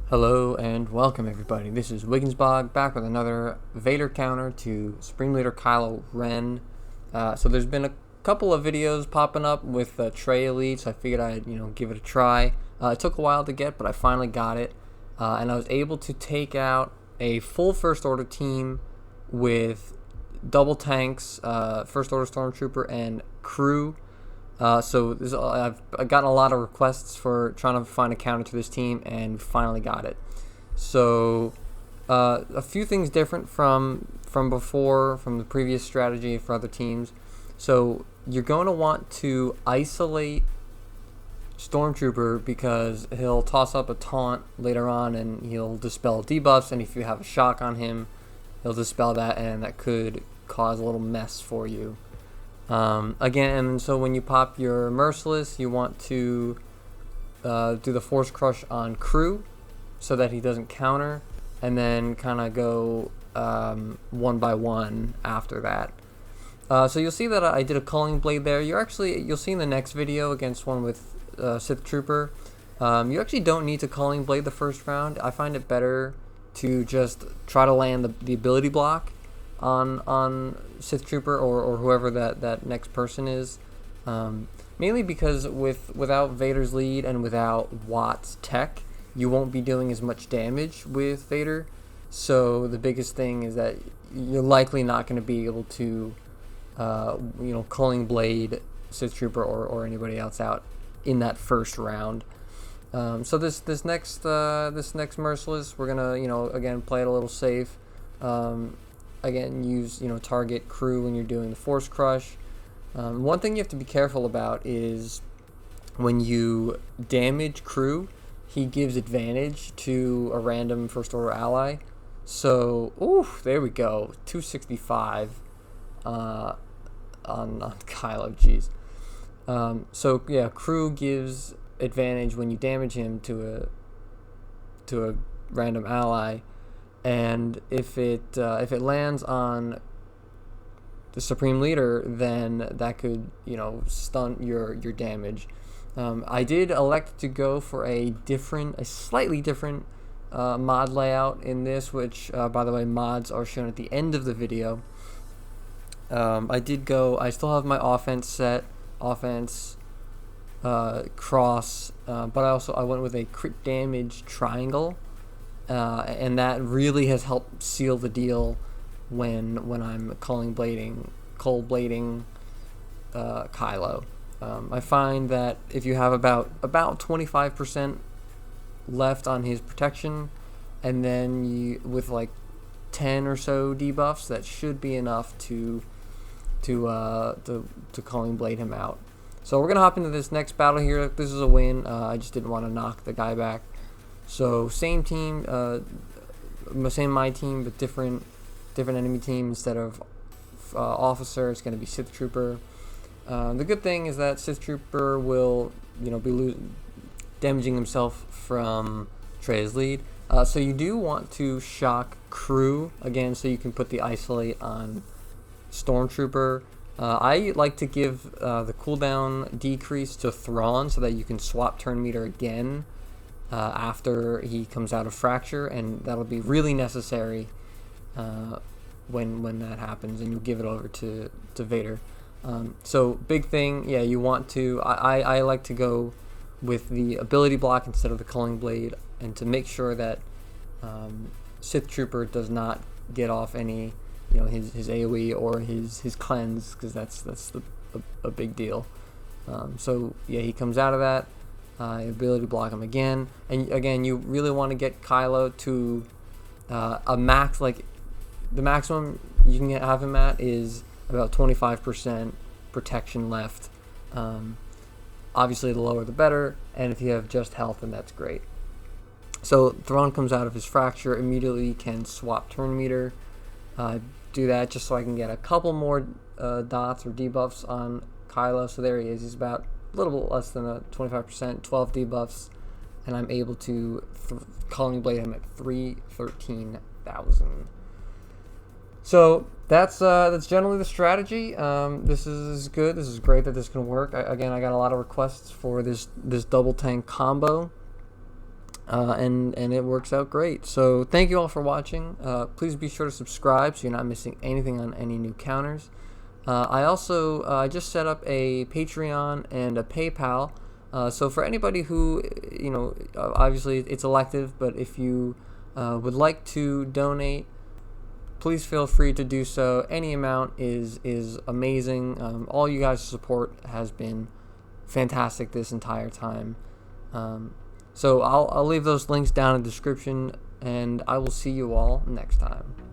Hello and welcome everybody. This is Wiggensbog back with another Vader counter to Supreme Leader Kylo Ren. So there's been a couple of videos popping up with Traya lead, so I figured I'd give it a try. It took a while to get, but I finally got it, and I was able to take out a full First Order team with double tanks, First Order Stormtrooper, and crew. I've gotten a lot of requests for trying to find a counter to this team, and finally got it. So a few things different from before, from the previous strategy for other teams. So you're going to want to isolate Stormtrooper because he'll toss up a taunt later on and he'll dispel debuffs, and if you have a shock on him, he'll dispel that, and that could cause a little mess for you. Again, so when you pop your Merciless, you want to do the Force Crush on crew so that he doesn't counter, and then kind of go one by one after that. So you'll see that I did a Culling Blade there. You'll see in the next video against one with Sith Trooper, you actually don't need to Culling Blade the first round. I find it better to just try to land the ability block on Sith Trooper or whoever that next person is, mainly because without Vader's lead and without Watt's tech, you won't be doing as much damage with Vader. So the biggest thing is that you're likely not going to be able to Culling Blade Sith Trooper or anybody else out in that first round. So this next Merciless, we're gonna again play it a little safe. Again, use target crew when you're doing the Force Crush. One thing you have to be careful about is when you damage crew, he gives advantage to a random First Order ally. So, there we go, 265 on Kylo. Jeez. So yeah, crew gives advantage when you damage him to a random ally. And if it lands on the Supreme Leader, then that could stunt your damage. I did elect to go for a slightly different mod layout in this, which by the way, mods are shown at the end of the video. I still have my offense set, cross, but I went with a crit damage triangle. And that really has helped seal the deal when I'm cold blading Kylo. I find that if you have about 25% left on his protection, and then with like 10 or so debuffs, that should be enough to Culling Blade him out. So we're gonna hop into this next battle here. This is a win. I just didn't want to knock the guy back. So same team, same my team, but different enemy team. Instead of officer, it's going to be Sith Trooper. The good thing is that Sith Trooper will be damaging himself from Traya's lead. So you do want to shock crew again, so you can put the isolate on Stormtrooper. I like to give the cooldown decrease to Thrawn so that you can swap turn meter again after he comes out of Fracture, and that'll be really necessary when that happens, and you give it over to Vader. So big thing, yeah, you want to. I like to go with the ability block instead of the Culling Blade, and to make sure that Sith Trooper does not get off any his AoE or his cleanse, because that's a big deal. So yeah, he comes out of that. Ability block him again, and again, you really want to get Kylo to a max. Like the maximum you can have him at is about 25% protection left. Obviously, the lower the better, and if you have just health, then that's great. So Thrawn comes out of his Fracture, immediately can swap turn meter. Do that just so I can get a couple more dots or debuffs on Kylo. So there he is. He's about a little bit less than 25%, 12 debuffs, and I'm able to Culling Blade him at 313,000. So that's generally the strategy. This is good. This is great that this can work. I got a lot of requests for this double tank combo. and it works out great. So thank you all for watching. Please be sure to subscribe so you're not missing anything on any new counters. I also just set up a Patreon and a PayPal. So for anybody who, obviously it's elective, but if you would like to donate, please feel free to do so. Any amount is amazing. All you guys' support has been fantastic this entire time. So I'll leave those links down in the description, and I will see you all next time.